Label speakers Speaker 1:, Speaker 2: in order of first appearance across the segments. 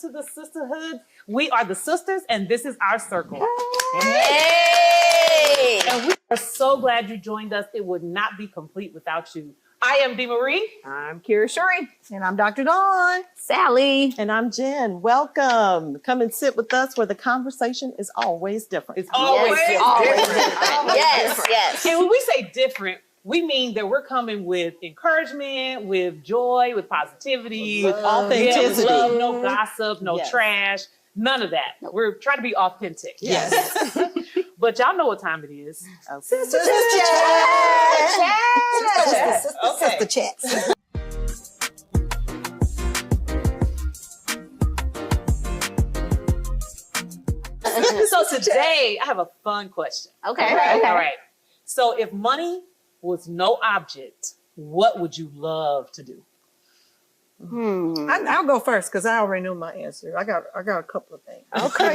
Speaker 1: to the Sisterhood. We are the sisters, and this is our circle.
Speaker 2: Hey!
Speaker 1: And we are so glad you joined us. It would not be complete without you. I am Dee Marie.
Speaker 3: I'm Kira Shuri.
Speaker 4: And I'm Dr. Dawn.
Speaker 2: Sally.
Speaker 4: And I'm Jen. Welcome. Come and sit with us where the conversation is always different.
Speaker 1: It's always different.
Speaker 2: Yes.
Speaker 1: And when we say different, we mean that we're coming with encouragement, with joy, with positivity,
Speaker 4: With authenticity.
Speaker 1: with love, no gossip, no
Speaker 4: Yes.
Speaker 1: trash, none of that. We're trying to be authentic.
Speaker 4: Yes.
Speaker 1: But y'all know what time it is.
Speaker 4: Sister chats.
Speaker 1: So today I have a fun question.
Speaker 2: Okay.
Speaker 1: All right. So if money was no object, what would you love to do?
Speaker 4: I'll go first because I already know my answer. I got a couple of things.
Speaker 3: Okay.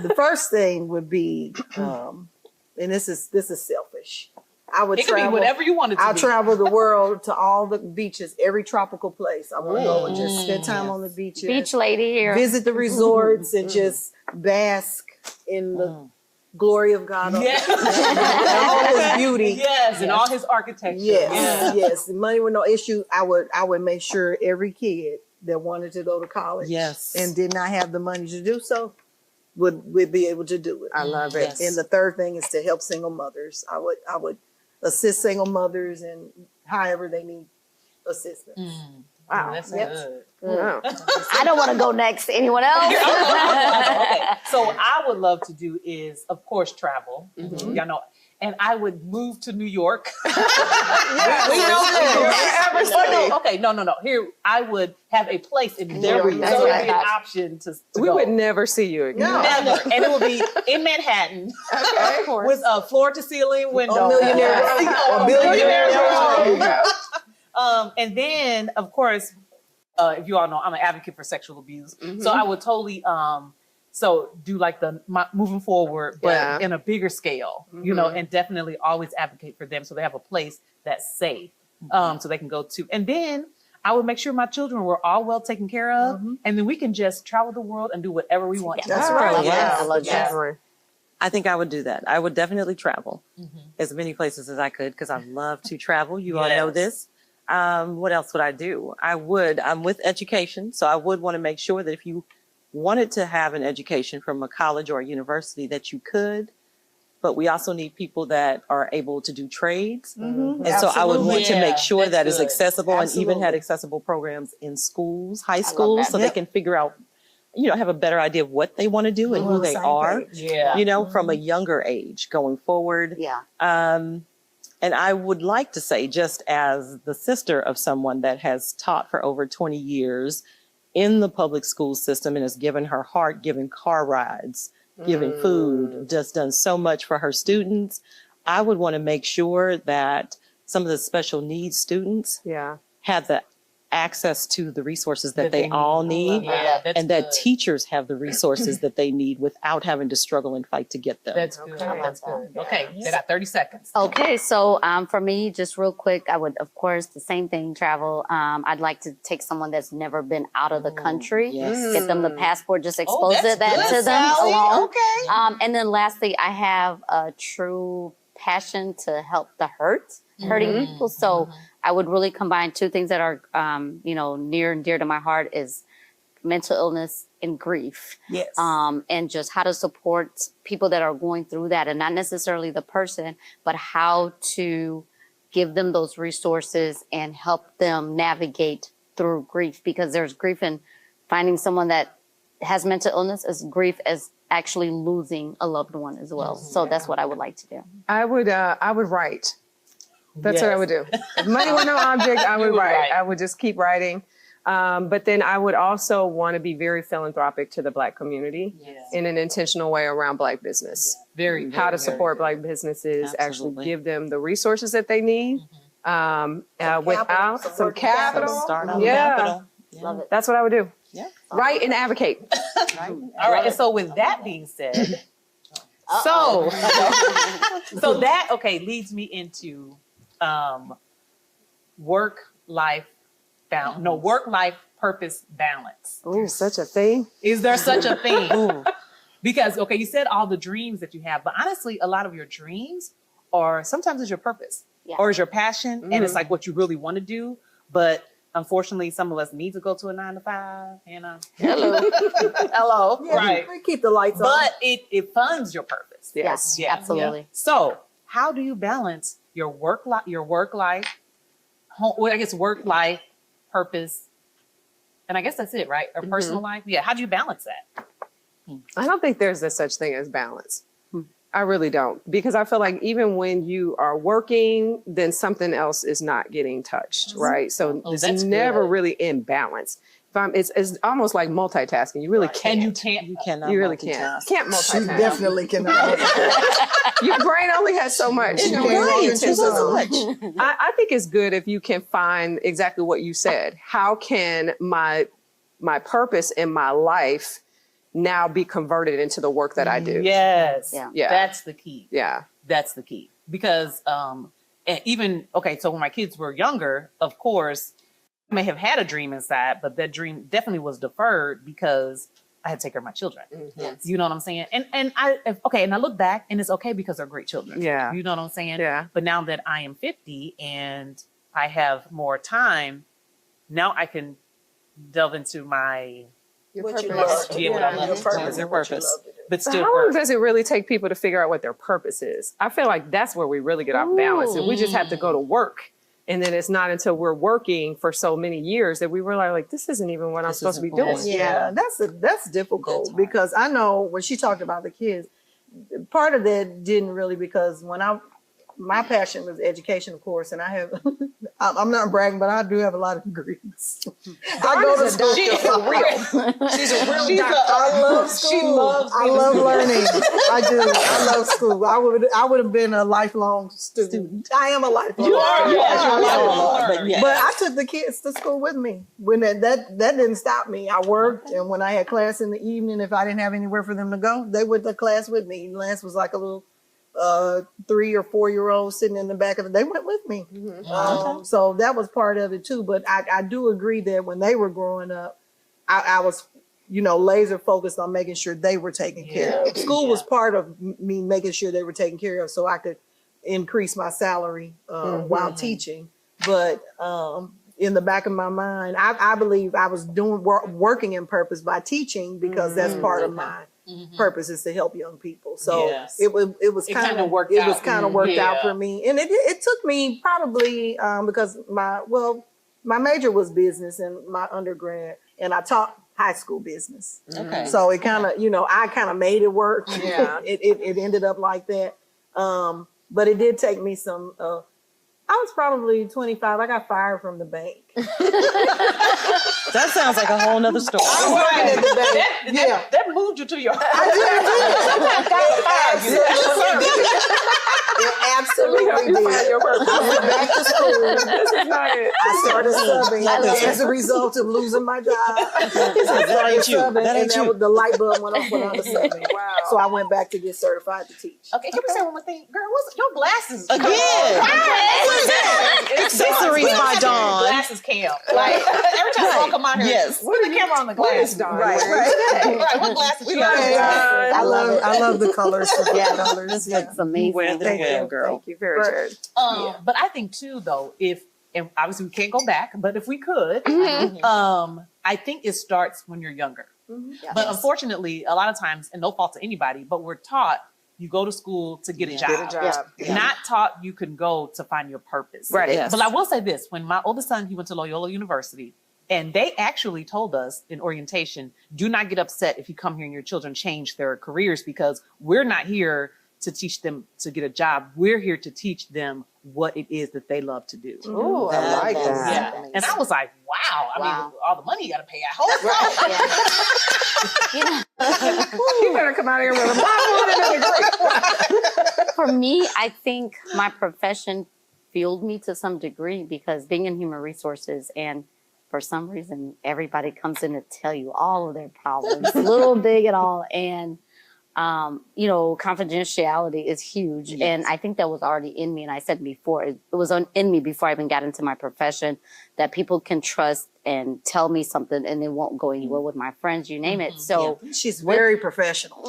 Speaker 4: The first thing would be, and this is selfish. I would
Speaker 1: It could be
Speaker 4: travel.
Speaker 1: whatever you want it to
Speaker 4: I'll
Speaker 1: be.
Speaker 4: travel the world to all the beaches, every tropical place. I would go and just spend time on the beaches.
Speaker 2: Beach lady here.
Speaker 4: Visit the resorts and just bask in the glory of God.
Speaker 1: Yes.
Speaker 4: And all his beauty.
Speaker 1: Yes, and all his architecture.
Speaker 4: Yes. The money were no issue. I would make sure every kid that wanted to go to college and did not have the money to do so would be able to do it.
Speaker 3: I love it.
Speaker 1: Yes.
Speaker 4: And the third thing is to help single mothers. I would assist single mothers and however they need assistance.
Speaker 3: Wow.
Speaker 1: That's
Speaker 4: Yep.
Speaker 1: good.
Speaker 3: Wow.
Speaker 2: I don't want to go next. Anyone else?
Speaker 1: Okay. So what I would love to do is, of course, travel. Y'all know. And I would move to New York. Okay, no. Here, I would have a place in New York. So it would be an option to
Speaker 3: We
Speaker 1: go.
Speaker 3: would never see you again.
Speaker 1: Never. And it would be in Manhattan
Speaker 3: Okay, of course.
Speaker 1: with a floor-to-ceiling window.
Speaker 4: A billionaire.
Speaker 1: And then, of course, if you all know, I'm an advocate for sexual abuse. So I would totally do like moving forward, but in a bigger scale, you know, and definitely always advocate for them so they have a place that's safe, so they can go to. And then I would make sure my children were all well taken care of, and then we can just travel the world and do whatever we want.
Speaker 4: That's
Speaker 2: I
Speaker 4: right.
Speaker 2: love that. I love that.
Speaker 3: Definitely.
Speaker 5: I think I would do that. I would definitely travel as many places as I could because I love to travel. You all know this. What else would I do? I'm with education, so I would want to make sure that if you wanted to have an education from a college or a university that you could, but we also need people that are able to do trades. And so I would want to make sure that it's accessible and even had accessible programs in schools, high schools, so they can figure out, have a better idea of what they want to do and who they are, from a younger age going forward.
Speaker 2: Yeah.
Speaker 5: And I would like to say, just as the sister of someone that has taught for over 20 years in the public school system and has given her heart, given car rides, giving food, just done so much for her students, I would want to make sure that some of the special needs students have the access to the resources that they all need, and that teachers have the resources that they need without having to struggle and fight to get them.
Speaker 1: That's good. That's good. Okay, they got 30 seconds.
Speaker 2: Okay, so for me, just real quick, I would, of course, the same thing, travel. I'd like to take someone that's never been out of the country, get them the passport, just expose that to them alone.
Speaker 4: Okay.
Speaker 2: And then lastly, I have a true passion to help the hurting people. So I would really combine two things that are, near and dear to my heart is mental illness and grief.
Speaker 4: Yes.
Speaker 2: And just how to support people that are going through that, and not necessarily the person, but how to give them those resources and help them navigate through grief, because there's grief in finding someone that has mental illness, as grief as actually losing a loved one as well. So that's what I would like to do.
Speaker 3: I would write. That's what I would do. If money were no object, I would write. I would just keep writing. But then I would also want to be very philanthropic to the Black community in an intentional way around Black business. How to support Black businesses, actually give them the resources that they need without some capital.
Speaker 2: Love it.
Speaker 3: That's what I would do.
Speaker 5: Yeah.
Speaker 3: Write and advocate.
Speaker 1: All right, and so with that being said, so that leads me into work, life, balance. No, work-life purpose balance.
Speaker 3: There's such a thing.
Speaker 1: Is there such a thing? Because, okay, you said all the dreams that you have, but honestly, a lot of your dreams are sometimes is your purpose or is your passion. And it's like what you really want to do. But unfortunately, some of us need to go to a 9 to 5,
Speaker 3: Hello.
Speaker 1: Hello.
Speaker 4: Yeah,
Speaker 1: Right.
Speaker 4: we keep the lights on.
Speaker 1: But it funds your purpose.
Speaker 3: Yes.
Speaker 1: Yeah.
Speaker 2: Absolutely.
Speaker 1: So how do you balance your work life, work life, purpose, and I guess that's it, right? Or personal life? Yeah. How do you balance that?
Speaker 3: I don't think there's a such thing as balance. I really don't, because I feel like even when you are working, then something else is not getting touched, right? So it's never really in balance. It's almost like multitasking. You really can't.
Speaker 1: And you can't.
Speaker 5: You cannot.
Speaker 3: You really can't. Can't
Speaker 4: You
Speaker 3: multitask.
Speaker 4: definitely cannot.
Speaker 3: Your brain only has so much.
Speaker 4: It's
Speaker 3: You know,
Speaker 4: right.
Speaker 3: it's
Speaker 4: It's
Speaker 3: so
Speaker 4: so
Speaker 3: much. I think it's good if you can find exactly what you said. How can my purpose in my life now be converted into the work that I do?
Speaker 1: Yes.
Speaker 3: Yeah.
Speaker 1: That's the key.
Speaker 3: Yeah.
Speaker 1: That's the key. Because and even so when my kids were younger, of course, I may have had a dream inside, but that dream definitely was deferred because I had to take care of my children. You know what I'm saying? And I look back and it's okay because they're great children.
Speaker 3: Yeah.
Speaker 1: You know what I'm saying?
Speaker 3: Yeah.
Speaker 1: But now that I am 50 and I have more time, now I can delve into my
Speaker 4: What you love to do.
Speaker 1: what I love
Speaker 4: Your
Speaker 1: to do.
Speaker 4: purpose.
Speaker 5: Your
Speaker 4: and what you
Speaker 5: purpose.
Speaker 4: love to do.
Speaker 1: but
Speaker 3: So
Speaker 1: still
Speaker 3: how long
Speaker 1: work.
Speaker 3: does it really take people to figure out what their purpose is? I feel like that's where we really get off balance. And we just have to go to work. And then it's not until we're working for so many years that we realize, like, this isn't even what I'm supposed to be doing.
Speaker 4: Yeah, that's difficult
Speaker 5: That's hard.
Speaker 4: because I know when she talked about the kids, part of that didn't really because my passion was education, of course, and I have I'm not bragging, but I do have a lot of degrees. I go to school for real.
Speaker 3: She's a real
Speaker 4: I love school.
Speaker 3: She loves
Speaker 4: I love learning. I do. I love school. I would have been a lifelong student. I am a lifelong.
Speaker 1: You are.
Speaker 4: student.
Speaker 1: Yes, you're a
Speaker 4: Yeah.
Speaker 1: lifelong learner.
Speaker 5: But yes.
Speaker 4: But I took the kids to school with me. When that didn't stop me. I worked, and when I had class in the evening, if I didn't have anywhere for them to go, they went to class with me. Lance was like a little 3 or 4 year old sitting in the back of it. They went with me. So that was part of it too. But I do agree that when they were growing up, I was, laser focused on making sure they were taken care of. School was part of me making sure they were taken care of so I could increase my salary while teaching. But in the back of my mind, I believe I was doing working in purpose by teaching because that's part of my purpose is to help young people. So
Speaker 1: Yes.
Speaker 4: it was kind of
Speaker 1: worked
Speaker 4: it
Speaker 1: out.
Speaker 4: was kind of worked out
Speaker 1: Yeah.
Speaker 4: for me, and it took me probably because my major was business in my undergrad, and I taught high school business.
Speaker 5: Okay.
Speaker 4: So it kind of I kind of made it work.
Speaker 3: Yeah.
Speaker 4: it ended up like that. But it did take me some. I was probably 25. I got fired from the bank.
Speaker 5: That sounds like a whole nother story.
Speaker 4: I was working at the bank. Yeah.
Speaker 1: That moved you to your
Speaker 4: It absolutely did. I went back to school.
Speaker 3: This is not it.
Speaker 4: I started subbing as a result of losing my job.
Speaker 5: That ain't you. That ain't you.
Speaker 4: The light bulb went off when I was subbing.
Speaker 3: Wow.
Speaker 4: So I went back to get certified to teach.
Speaker 1: Okay, can we say one more thing? Girl, what's your glasses?
Speaker 5: Again. Accessories by Dawn.
Speaker 1: Glasses cam. Like every time I come on here,
Speaker 5: Yes.
Speaker 1: put the camera on the glasses.
Speaker 3: Right.
Speaker 1: Right. What glasses you got?
Speaker 4: I love the colors. Colors. Yeah.
Speaker 2: It's amazing.
Speaker 5: Wear them well, girl.
Speaker 3: Thank you. Very good.
Speaker 1: But I think too, though, and obviously we can't go back, but if we could, I think it starts when you're younger. But unfortunately, a lot of times, and no fault to anybody, but we're taught you go to school to get a job.
Speaker 3: Get a job.
Speaker 1: Not taught you can go to find your purpose.
Speaker 3: Right.
Speaker 5: Yes.
Speaker 1: But I will say this, when my oldest son, he went to Loyola University, and they actually told us in orientation, do not get upset if you come here and your children change their careers because we're not here to teach them to get a job. We're here to teach them what it is that they love to do.
Speaker 3: Oh, I like
Speaker 5: That's
Speaker 3: that.
Speaker 1: Yeah. And I was like, wow. I
Speaker 2: Wow.
Speaker 1: mean, all the money you got to pay. I hope so.
Speaker 3: You better come out here with a bottle.
Speaker 2: For me, I think my profession fueled me to some degree because being in human resources and for some reason, everybody comes in to tell you all of their problems, little, big, and all. And you know, confidentiality is huge.
Speaker 5: Yes.
Speaker 2: And I think that was already in me. And I said before, it was in me before I even got into my profession, that people can trust and tell me something and it won't go anywhere with my friends, you name it. So
Speaker 4: She's very professional.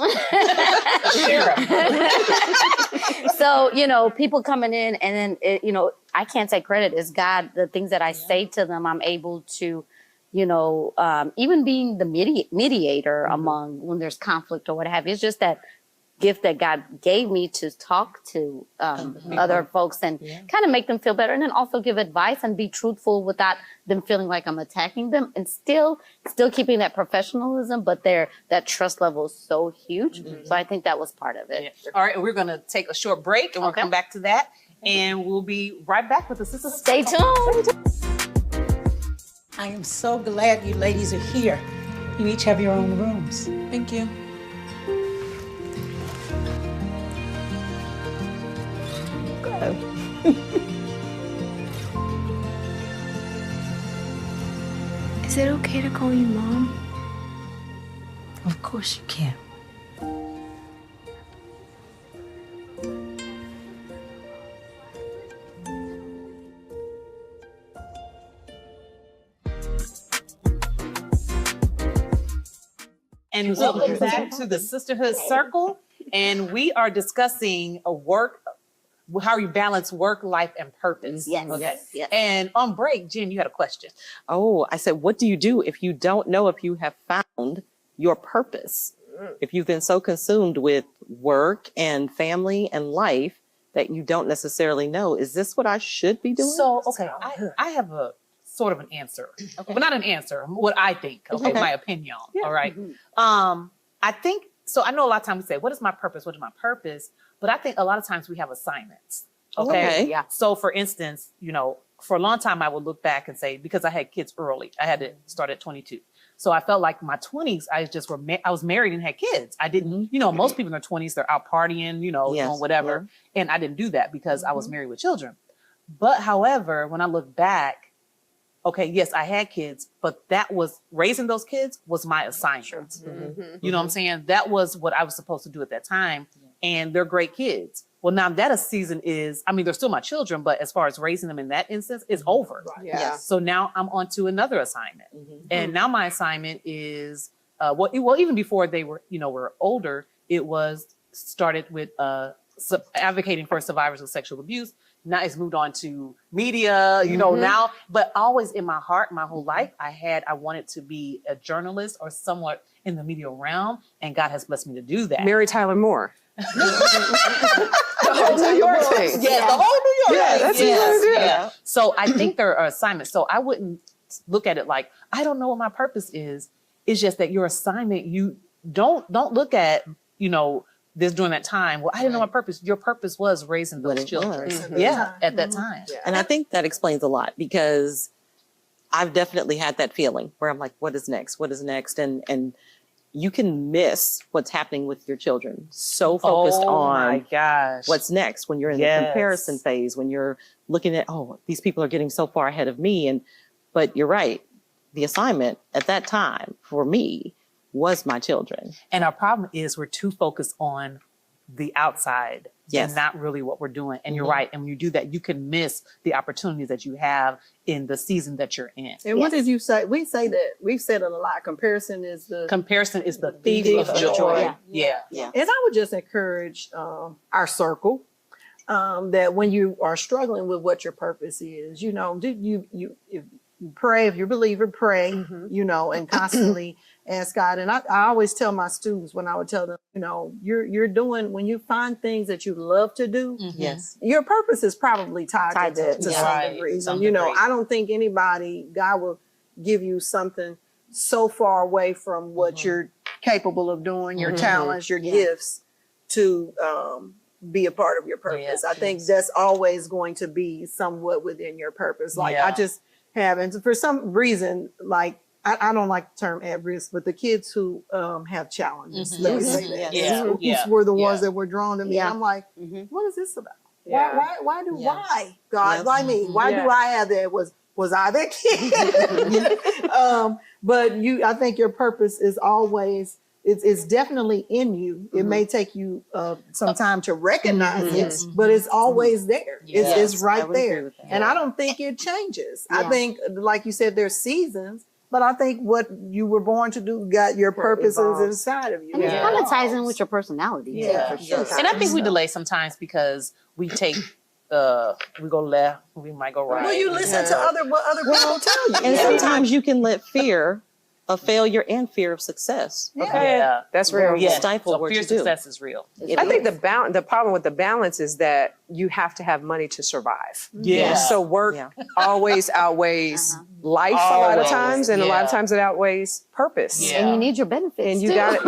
Speaker 2: so, you know, people coming in and then, you know, I can't take credit. It's God. The things that I say to them, I'm able to, you know, even being the mediator among when there's conflict or what have you. It's just that gift that God gave me to talk to other folks and kind of make them feel better, and then also give advice and be truthful without them feeling like I'm attacking them, and still keeping that professionalism, but that trust level is so huge. So I think that was part of it.
Speaker 1: Yeah. All right, we're going to take a short break and we'll come back to that, and we'll be right back with the Sisterhood
Speaker 2: Stay tuned.
Speaker 6: I am so glad you ladies are here. You each have your own rooms.
Speaker 5: Thank you.
Speaker 7: Is it okay to call you Mom?
Speaker 6: Of course you can.
Speaker 1: And welcome back to the Sisterhood Circle. And we are discussing how you balance work, life, and purpose.
Speaker 2: Yes.
Speaker 1: Okay.
Speaker 2: Yes.
Speaker 1: And on break, Jen, you had a question.
Speaker 5: Oh, I said, what do you do if you don't know if you have found your purpose? If you've been so consumed with work and family and life that you don't necessarily know, is this what I should be doing?
Speaker 1: So, okay, I have a sort of an answer, but not an answer, what I think, okay, my opinion, all right? I think, so I know a lot of times we say, what is my purpose? What is my purpose? But I think a lot of times we have assignments, okay?
Speaker 5: Yeah.
Speaker 1: So for instance, you know, for a long time I would look back and say, because I had kids early, I had to start at 22. So I felt like my 20s, I was married and had kids. I didn't, you know, most people in their 20s, they're out partying, you know, doing whatever. And I didn't do that because I was married with children. But however, when I look back, okay, yes, I had kids, but that was, raising those kids was my assignment. You know what I'm saying? That was what I was supposed to do at that time. And they're great kids. Well, now that a season is, I mean, they're still my children, but as far as raising them in that instance, it's over.
Speaker 3: Yeah.
Speaker 1: So now I'm on to another assignment. And now my assignment is, well, even before they were, you know, were older, it was started with advocating for survivors of sexual abuse. Now it's moved on to media, you know, now, but always in my heart, my whole life, I wanted to be a journalist or somewhat in the media realm. And God has blessed me to do that.
Speaker 3: Mary Tyler Moore. The whole New York thing.
Speaker 1: Yeah, the whole New York
Speaker 3: Yeah,
Speaker 1: thing.
Speaker 3: that's what you wanna do.
Speaker 1: Yeah. So I think there are assignments. So I wouldn't look at it like, I don't know what my purpose is. It's just that your assignment, you don't look at, you know, this during that time. Well, I didn't know my purpose. Your purpose was raising those children. Yeah, at that time.
Speaker 5: And I think that explains a lot, because I've definitely had that feeling where I'm like, what is next? What is next? And you can miss what's happening with your children. So focused
Speaker 1: my
Speaker 5: on
Speaker 1: gosh.
Speaker 5: what's next when you're in the comparison phase, when you're looking at, oh, these people are getting so far ahead of me. But you're right. The assignment at that time for me was my children.
Speaker 1: And our problem is we're too focused on the outside and not really what we're doing. And you're right. And when you do that, you can miss the opportunities that you have in the season that you're in.
Speaker 4: And what did you say? We say that, we've said it a lot. Comparison is the
Speaker 1: thief of joy. Yeah.
Speaker 4: And I would just encourage our circle that when you are struggling with what your purpose is, you know, if you pray, if you're a believer, pray, you know, and constantly ask God. And I always tell my students, when I would tell them, you know, you're doing, when you find things that you love to do, your purpose is probably tied to that to some degree. And, you know, I don't think God will give you something so far away from what you're capable of doing, your talents, your gifts, to be a part of your purpose. I think that's always going to be somewhat within your purpose. Like I just have, and for some reason, like, I don't like the term at risk, but the kids who have challenges, let me say that, who were the ones that were drawn to me. I'm like, what is this about? Why God, why me? Why do I have that? Was I that kid? But I think your purpose is always it's definitely in you. It may take you some time to recognize it, but it's always there. It's right there. And I don't think it changes. I think, like you said, there's seasons, but I think what you were born to do got your purposes inside of you.
Speaker 2: And it kind of ties in with your personality.
Speaker 4: Yeah,
Speaker 2: for sure.
Speaker 1: And I think we delay sometimes because we take we go left, we might go right.
Speaker 4: Well, you listen to what other people tell you.
Speaker 5: And sometimes you can let fear of failure and fear of success.
Speaker 1: Yeah,
Speaker 3: That's real.
Speaker 1: yeah.
Speaker 5: Stifle
Speaker 1: So
Speaker 5: what
Speaker 1: fear
Speaker 5: you do.
Speaker 1: success is real.
Speaker 3: I think the problem with the balance is that you have to have money to survive.
Speaker 1: Yeah.
Speaker 3: So work always outweighs life a lot of
Speaker 1: Always.
Speaker 3: times, and a lot of
Speaker 1: Yeah.
Speaker 3: times it outweighs purpose.
Speaker 1: Yeah.
Speaker 2: And you need your benefits
Speaker 3: And you
Speaker 2: too.
Speaker 3: got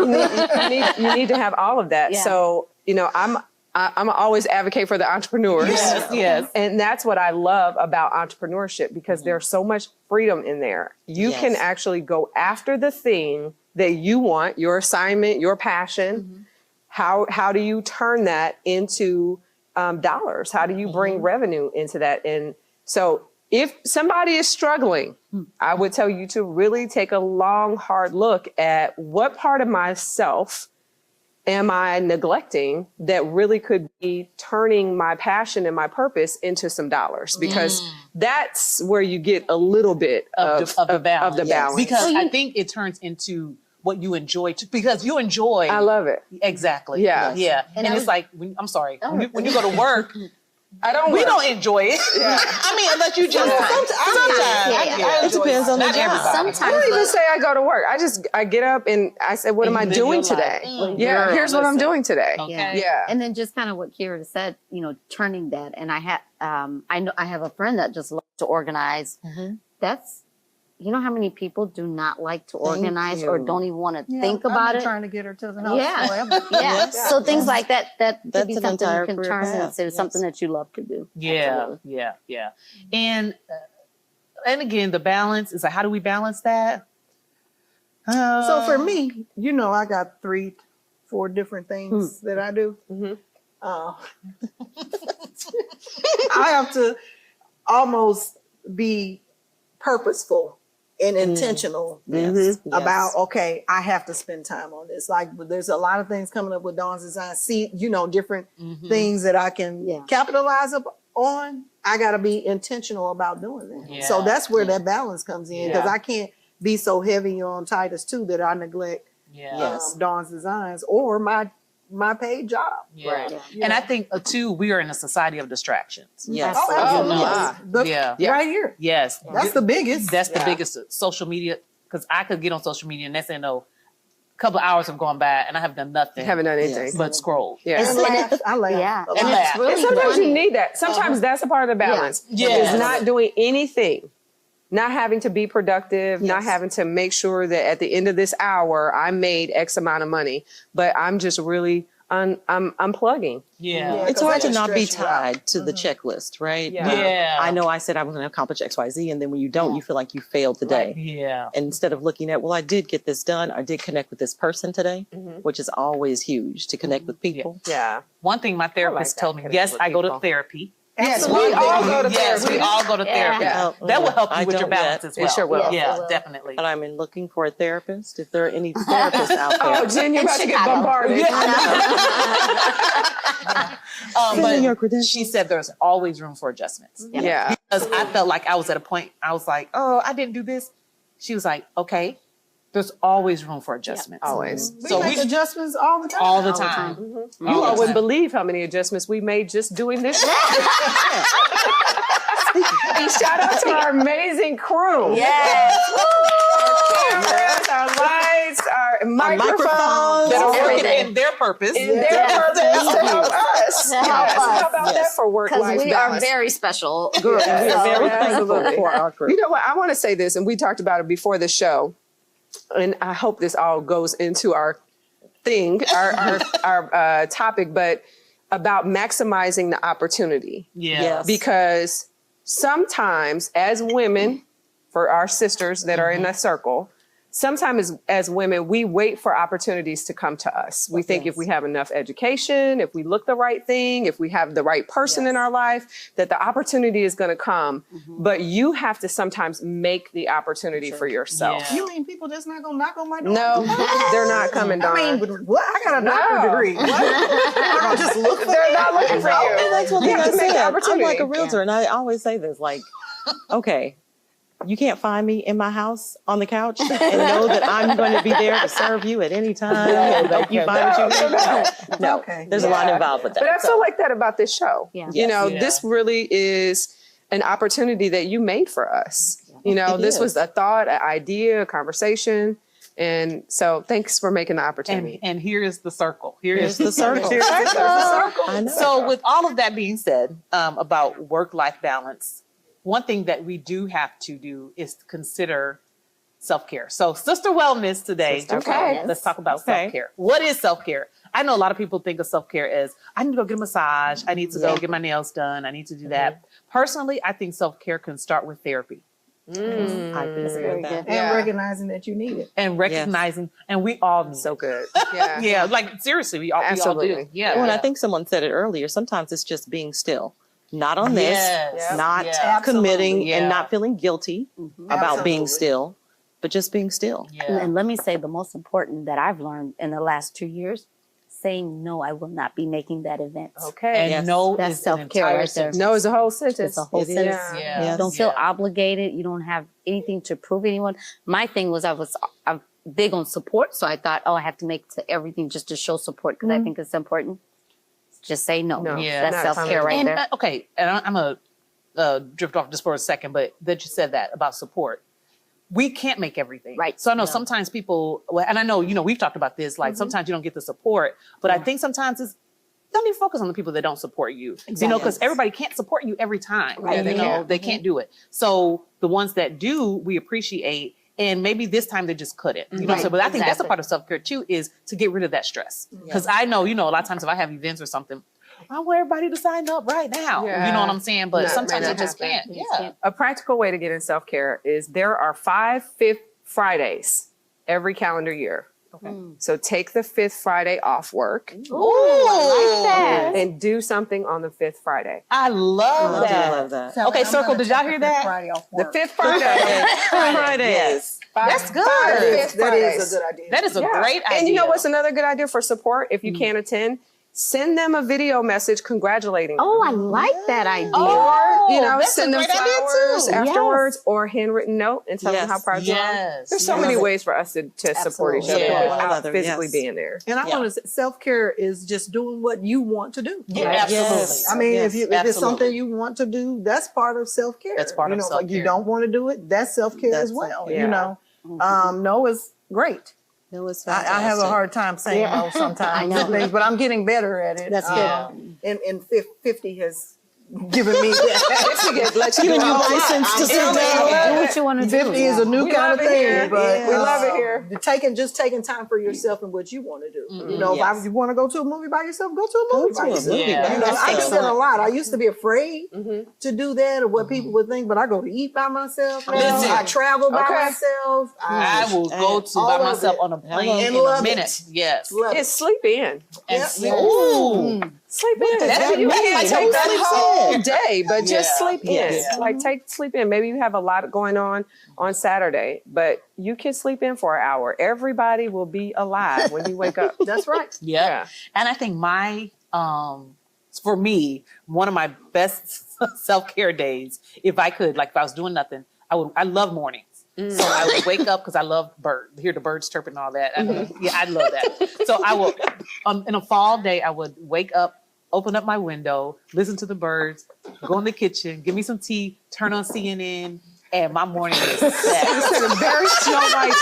Speaker 3: you need to have all of that.
Speaker 2: Yeah.
Speaker 3: So I'm always advocate for the entrepreneurs.
Speaker 1: Yes.
Speaker 3: And that's what I love about entrepreneurship, because there's so much freedom in there. You can actually go after the thing that you want, your assignment, your passion. How do you turn that into dollars? How do you bring revenue into that? And so if somebody is struggling, I would tell you to really take a long, hard look at what part of myself am I neglecting that really could be turning my passion and my purpose into some dollars? Because that's where you get a little bit of the balance.
Speaker 1: Because I think it turns into what you enjoy, because you enjoy.
Speaker 3: I love it.
Speaker 1: Exactly.
Speaker 3: Yeah.
Speaker 1: Yeah. And it's like, I'm sorry, when you go to work, we don't enjoy it. I mean, unless you just sometimes.
Speaker 5: It depends on the
Speaker 1: Not
Speaker 5: job.
Speaker 1: everybody.
Speaker 2: Sometimes
Speaker 3: I don't even say I go to work. I get up and I say, what am I
Speaker 1: live
Speaker 3: doing
Speaker 1: your
Speaker 3: today?
Speaker 1: life.
Speaker 3: Yeah,
Speaker 1: Girl,
Speaker 3: here's what I'm
Speaker 1: listen.
Speaker 3: doing today.
Speaker 1: Okay.
Speaker 3: Yeah.
Speaker 2: And then just kind of what Kira said, turning that. And I have a friend that just loves to organize. That's, how many people do not like to organize or don't even want to think about
Speaker 4: I've been
Speaker 2: it?
Speaker 4: trying to get her to the house.
Speaker 2: Yeah.
Speaker 4: forever.
Speaker 2: Yeah. So things like that could be
Speaker 5: an
Speaker 2: something you
Speaker 5: entire
Speaker 2: can
Speaker 5: career
Speaker 2: turn
Speaker 5: path.
Speaker 2: into something that you love to do.
Speaker 1: Yeah.
Speaker 2: Absolutely.
Speaker 1: Yeah. And again, the balance is like, how do we balance that?
Speaker 4: So for me, I got 3-4 different things that I do. I have to almost be purposeful and intentional about, okay, I have to spend time on this. Like, there's a lot of things coming up with Dawn's Design. See, different things that I can capitalize on. I got to be intentional about doing that.
Speaker 1: Yeah.
Speaker 4: So that's where that balance comes in, because I can't be so heavy on Titus too that I neglect Dawn's Designs or my paid job.
Speaker 1: Yeah.
Speaker 2: Right.
Speaker 1: And I think too, we are in a society of distractions.
Speaker 5: Yes.
Speaker 4: Oh, absolutely.
Speaker 1: Yeah.
Speaker 4: Right here.
Speaker 1: Yes.
Speaker 4: That's the biggest.
Speaker 1: That's the biggest social media, because I could get on social media and that's a couple of hours have gone by and I have done nothing.
Speaker 3: Haven't done anything.
Speaker 1: but scroll.
Speaker 3: Yeah.
Speaker 4: And laugh. I laugh.
Speaker 2: Yeah.
Speaker 4: a lot.
Speaker 2: And it's really
Speaker 3: And sometimes
Speaker 2: funny.
Speaker 3: you need that. Sometimes that's a part of the balance.
Speaker 1: Yeah.
Speaker 3: Is not doing anything, not having to be productive, not having to make sure that at the end of this hour I made X amount of money, but I'm just really I'm unplugging.
Speaker 1: Yeah.
Speaker 5: It's
Speaker 4: 'cause
Speaker 5: hard
Speaker 4: that
Speaker 5: to not
Speaker 4: can
Speaker 5: be
Speaker 4: stress you out.
Speaker 5: tied to the checklist, right?
Speaker 3: Yeah.
Speaker 1: Yeah.
Speaker 5: I know I said I was going to accomplish X, Y, Z, and then when you don't, you feel like you failed the day.
Speaker 1: Yeah.
Speaker 5: And instead of looking at, well, I did get this done, I did connect with this person today, which is always huge to connect with people.
Speaker 3: Yeah.
Speaker 1: One thing my therapist
Speaker 3: that,
Speaker 1: told me,
Speaker 3: connect
Speaker 1: yes,
Speaker 3: with
Speaker 1: I go to
Speaker 3: people.
Speaker 1: therapy.
Speaker 3: Yes, we all go to
Speaker 1: Yes,
Speaker 3: therapy.
Speaker 1: we all go to therapy.
Speaker 3: Yeah.
Speaker 1: That will help you
Speaker 5: I
Speaker 1: with your
Speaker 5: don't
Speaker 1: balance
Speaker 5: yet.
Speaker 1: as well.
Speaker 3: It sure will.
Speaker 1: Yeah,
Speaker 2: It will.
Speaker 1: definitely.
Speaker 5: But I'm looking for a therapist. If there are any therapists out there.
Speaker 3: Oh, Jen, you're about to get bombarded.
Speaker 5: Send in your
Speaker 1: But
Speaker 5: credentials.
Speaker 1: she said there's always room for adjustments.
Speaker 3: Yeah.
Speaker 1: Because I felt like I was at a point, I was like, oh, I didn't do this. She was like, okay, there's always room for adjustments.
Speaker 3: Always.
Speaker 4: We make adjustments all the time.
Speaker 1: all the time.
Speaker 3: You all wouldn't believe how many adjustments we made just doing this show. And shout out to our amazing crew.
Speaker 2: Yes.
Speaker 3: Our cameras, our lights, our microphones.
Speaker 1: That are working
Speaker 2: Everything.
Speaker 1: in their purpose.
Speaker 3: In their purpose to help us.
Speaker 2: To help
Speaker 3: Yes.
Speaker 2: us.
Speaker 3: How about that for
Speaker 2: Because
Speaker 3: work-life
Speaker 2: we are
Speaker 3: balance?
Speaker 2: very special girls.
Speaker 3: Yeah, we are very
Speaker 5: Thankful
Speaker 3: Absolutely.
Speaker 5: for our crew.
Speaker 3: You know what? I want to say this, and we talked about it before the show, and I hope this all goes into our thing, our topic, but about maximizing the opportunity.
Speaker 1: Yeah.
Speaker 5: Yes.
Speaker 3: Because sometimes, as women, for our sisters that are in the circle, sometimes as women, we wait for opportunities to come to us. We think if we have enough education, if we look the right thing, if we have the right person in our life, that the opportunity is going to come. But you have to sometimes make the opportunity for yourself.
Speaker 1: Yeah.
Speaker 4: You mean people just not gonna knock on my door?
Speaker 3: No, they're not coming down.
Speaker 4: I mean, what? I got a doctorate degree. What? I'm gonna just look for
Speaker 3: They're not looking for you.
Speaker 5: And that's one
Speaker 3: You
Speaker 5: thing
Speaker 3: have
Speaker 5: I
Speaker 3: to make the
Speaker 5: said. I'm
Speaker 3: opportunity.
Speaker 5: like a realtor, and I always say this, like, okay, you can't find me in my house on the couch and know that I'm going to be there to serve you at any time and help you find what you need. No,
Speaker 4: Okay.
Speaker 5: there's a lot involved with that.
Speaker 3: But I feel like that about this show.
Speaker 2: Yeah.
Speaker 3: You know,
Speaker 1: Yeah.
Speaker 3: this really is an opportunity that you made for us. You know,
Speaker 5: It
Speaker 3: this
Speaker 5: is.
Speaker 3: was a thought, an idea, a conversation. And so thanks for making the opportunity.
Speaker 1: And here is the circle.
Speaker 5: Here's the circle.
Speaker 3: Here's the circle.
Speaker 5: I know.
Speaker 1: So with all of that being said, about work-life balance, one thing that we do have to do is consider self-care. So sister wellness today.
Speaker 2: Sister
Speaker 3: Okay.
Speaker 2: wellness.
Speaker 1: Let's talk about
Speaker 5: Okay.
Speaker 1: self-care. What is self-care? I know a lot of people think of self-care as I need to go get a massage. I need to go get my nails done. I need to do that. Personally, I think self-care can start with therapy
Speaker 5: I agree with
Speaker 2: Very
Speaker 5: that.
Speaker 2: good.
Speaker 4: and
Speaker 3: Yeah.
Speaker 4: recognizing that you need it.
Speaker 1: and recognizing, and we all need
Speaker 3: So
Speaker 1: it.
Speaker 3: good. Yeah.
Speaker 1: Yeah, like seriously, we all
Speaker 3: Absolutely.
Speaker 1: do. Yeah.
Speaker 5: Well, and I think someone said it earlier. Sometimes it's just being still, not on this,
Speaker 1: Yes.
Speaker 5: not
Speaker 1: Yeah.
Speaker 5: committing,
Speaker 1: Absolutely.
Speaker 5: and
Speaker 1: Yeah.
Speaker 5: not feeling guilty about being
Speaker 4: Absolutely.
Speaker 5: still, but just being still.
Speaker 1: Yeah.
Speaker 2: And let me say the most important that I've learned in the last 2 years, saying no, I will not be making that event.
Speaker 3: Okay.
Speaker 1: And
Speaker 5: Yes.
Speaker 1: no
Speaker 2: That's
Speaker 1: is an
Speaker 2: self-care
Speaker 1: entire
Speaker 2: right there.
Speaker 1: sentence.
Speaker 3: No is a whole sentence.
Speaker 2: It's a whole
Speaker 5: It is.
Speaker 2: sentence.
Speaker 1: Yeah.
Speaker 5: Yes.
Speaker 2: Don't feel
Speaker 1: Yeah.
Speaker 2: obligated. You don't have anything to prove anyone. My thing was I'm big on support, so I thought, I have to make to everything just to show support because I think it's important. Just say no.
Speaker 3: No.
Speaker 1: Yeah.
Speaker 2: That's
Speaker 3: Not
Speaker 2: self-care right
Speaker 1: And
Speaker 2: there.
Speaker 1: okay, and I'm gonna drift off just for a second, but that you said that about support. We can't make everything.
Speaker 2: Right.
Speaker 1: So I know sometimes people, well, and I know, we've talked about this, like sometimes you don't get the support, but I think sometimes it's, don't even focus on the people that don't support you. Because everybody can't support you every time.
Speaker 3: Right, they can't.
Speaker 1: They can't do it. So the ones that do, we appreciate. And maybe this time they just couldn't. You know what I'm saying? But I think that's a part of self-care too, is to get rid of that stress. Because I know, a lot of times if I have events or something, I want everybody to sign up right now.
Speaker 3: Yeah.
Speaker 1: You know what I'm saying? But
Speaker 3: No,
Speaker 1: sometimes
Speaker 3: may
Speaker 1: I
Speaker 3: not
Speaker 1: just
Speaker 3: happen.
Speaker 1: can't. Yeah.
Speaker 3: A practical way to get in self-care is there are 5 fifth Fridays every calendar year. So take the 5th Friday off work
Speaker 1: Ooh,
Speaker 3: and do something on the 5th Friday.
Speaker 1: I love
Speaker 5: I
Speaker 1: that.
Speaker 5: love that.
Speaker 1: Okay,
Speaker 4: I'm
Speaker 1: Circle,
Speaker 4: gonna
Speaker 1: did y'all
Speaker 4: take
Speaker 1: hear
Speaker 4: the
Speaker 1: that?
Speaker 4: Friday off
Speaker 3: The
Speaker 4: work.
Speaker 3: 5th Friday.
Speaker 5: Fridays.
Speaker 1: That's good.
Speaker 3: Five
Speaker 4: That
Speaker 3: fifth
Speaker 4: is
Speaker 3: Fridays.
Speaker 4: a good idea.
Speaker 1: That is a great idea.
Speaker 3: And you know what's another good idea for support if you can't attend? Send them a video message congratulating them.
Speaker 2: Oh, I like that idea.
Speaker 1: Oh, that's
Speaker 3: send
Speaker 1: a
Speaker 3: them
Speaker 1: great idea
Speaker 3: flowers
Speaker 1: too.
Speaker 3: afterwards or handwritten note and tell them
Speaker 5: Yes.
Speaker 3: how proud you are.
Speaker 1: Yes.
Speaker 3: There's so many ways for us to support each other
Speaker 1: Absolutely. Yeah.
Speaker 3: without
Speaker 5: One another,
Speaker 3: physically
Speaker 5: yes.
Speaker 3: being there.
Speaker 4: And I want to say self-care is just doing what you want to do.
Speaker 1: Yeah,
Speaker 5: Right.
Speaker 1: absolutely.
Speaker 5: Yes.
Speaker 4: I mean,
Speaker 5: Yes,
Speaker 4: if it's
Speaker 1: absolutely.
Speaker 4: something you want to do, that's part of self-care.
Speaker 1: That's part of
Speaker 4: If
Speaker 1: self-care.
Speaker 4: you don't want to do it, that's self-care
Speaker 5: That's
Speaker 4: as well.
Speaker 3: self-care.
Speaker 4: No is great.
Speaker 5: It was
Speaker 4: I have a
Speaker 5: fantastic.
Speaker 4: hard time saying no sometimes,
Speaker 2: I know.
Speaker 4: with things, but I'm getting better at it.
Speaker 2: That's
Speaker 1: good.
Speaker 4: And 50 has given me that.
Speaker 3: Let's
Speaker 5: Giving you license to sit
Speaker 2: Do
Speaker 5: down.
Speaker 2: what you want to do.
Speaker 4: 50 is a new
Speaker 3: We
Speaker 4: kind
Speaker 3: love
Speaker 4: of
Speaker 3: it
Speaker 4: thing,
Speaker 3: here.
Speaker 4: but
Speaker 3: We love it here.
Speaker 4: taking time for yourself and what you want to do.
Speaker 5: Yes.
Speaker 4: If you want to go to a movie by yourself, go to a movie by
Speaker 5: to a
Speaker 4: yourself.
Speaker 5: movie
Speaker 1: by
Speaker 4: You know, I do
Speaker 1: yourself.
Speaker 4: that a lot. I used to be afraid to do that or what people would think, but I go to eat by myself now.
Speaker 1: Listen.
Speaker 4: I travel by
Speaker 3: Okay.
Speaker 4: myself.
Speaker 1: I will go to
Speaker 4: all
Speaker 1: by
Speaker 4: of
Speaker 1: myself
Speaker 4: it.
Speaker 1: on a plane
Speaker 4: And
Speaker 1: in a
Speaker 4: love
Speaker 1: minute.
Speaker 4: it.
Speaker 1: Yes.
Speaker 4: Love
Speaker 3: It's sleep in.
Speaker 1: And
Speaker 4: Yep.
Speaker 1: sleep. Ooh.
Speaker 3: Sleep in.
Speaker 1: that
Speaker 3: You
Speaker 1: mean?
Speaker 3: can't
Speaker 1: Like,
Speaker 3: take
Speaker 1: who
Speaker 3: that
Speaker 1: sleeps
Speaker 3: whole
Speaker 1: in?
Speaker 3: day, but just
Speaker 1: Yeah.
Speaker 3: sleep in.
Speaker 5: Yes.
Speaker 3: Like sleep in. Maybe you have a lot going on Saturday, but you can sleep in for an hour. Everybody will be alive when you wake up.
Speaker 4: That's right.
Speaker 1: Yeah. And I think for me, one of my best self-care days, if I could, like if I was doing nothing, I love mornings. So I would wake up because I love hear the birds chirping and all that. I love that. So I will, in a fall day, I would wake up, open up my window, listen to the birds, go in the kitchen, give me some tea, turn on CNN, and my morning is set.
Speaker 3: Very Snow White.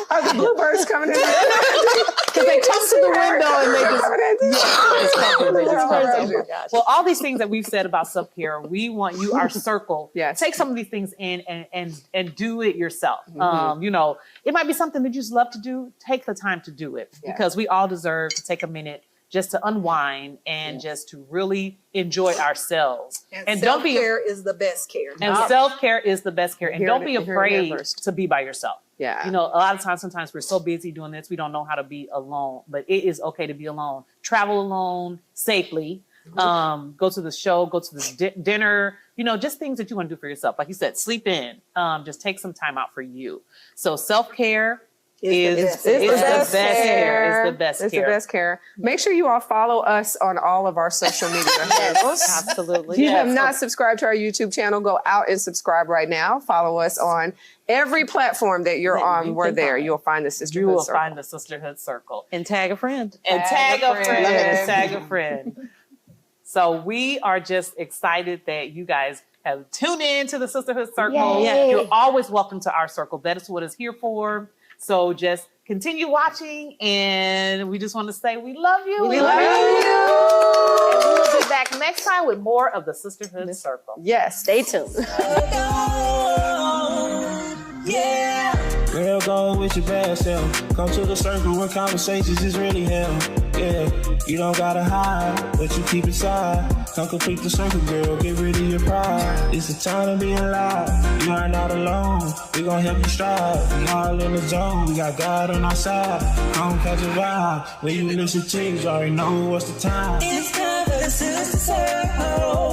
Speaker 3: Are the bluebirds coming in?
Speaker 1: Because they come to the window and they just Well, all these things that we've said about self-care, we want you, our circle,
Speaker 3: Yes.
Speaker 1: take some of these things in and do it yourself. It might be something that you just love to do. Take the time to do it because we all deserve to take a minute just to unwind and just to really enjoy ourselves.
Speaker 4: And self-care is the best care.
Speaker 1: And self-care is the best care. And
Speaker 3: Hear
Speaker 1: don't
Speaker 3: it-
Speaker 1: be
Speaker 3: hear it
Speaker 1: afraid
Speaker 3: first.
Speaker 1: to be by yourself.
Speaker 3: Yeah.
Speaker 1: You know, a lot of times, sometimes we're so busy doing this, we don't know how to be alone. But it is okay to be alone. Travel alone safely. Go to the show, go to the dinner, you know, just things that you want to do for yourself. Like you said, sleep in. Just take some time out for you. So self-care is the best care. It's the best
Speaker 3: It's
Speaker 1: care.
Speaker 3: the best care. Make sure you all follow us on all of our social media handles.
Speaker 5: Absolutely.
Speaker 3: If you have not subscribed to our YouTube channel, go out and subscribe right now. Follow us on every platform that you're on. We're there. You'll find the Sisterhood
Speaker 1: You will
Speaker 3: Circle.
Speaker 1: find the Sisterhood Circle.
Speaker 5: And tag a friend.
Speaker 1: And tag a friend.
Speaker 3: friend.
Speaker 1: Tag a friend. So we are just excited that you guys have tuned in to the Sisterhood Circle.
Speaker 2: Yay.
Speaker 1: You're always welcome to our circle. That is what it's here for. So just continue watching, and we just want to say we love you.
Speaker 3: We love you.
Speaker 1: And we will be back next time with more of the Sisterhood Circle.
Speaker 3: Yes.
Speaker 2: Stay tuned.
Speaker 8: Girl, go with your best self. Come to the circle where conversations is really hell. Yeah, you don't gotta hide what you keep inside. Come complete the circle, girl. Get rid of your pride. It's the time to be alive. You are not alone. We gon' help you strive. We all in the zone. We got God on our side. Come catch a vibe. When you listen to, you already know what's the time. It's time for the Sister Circle.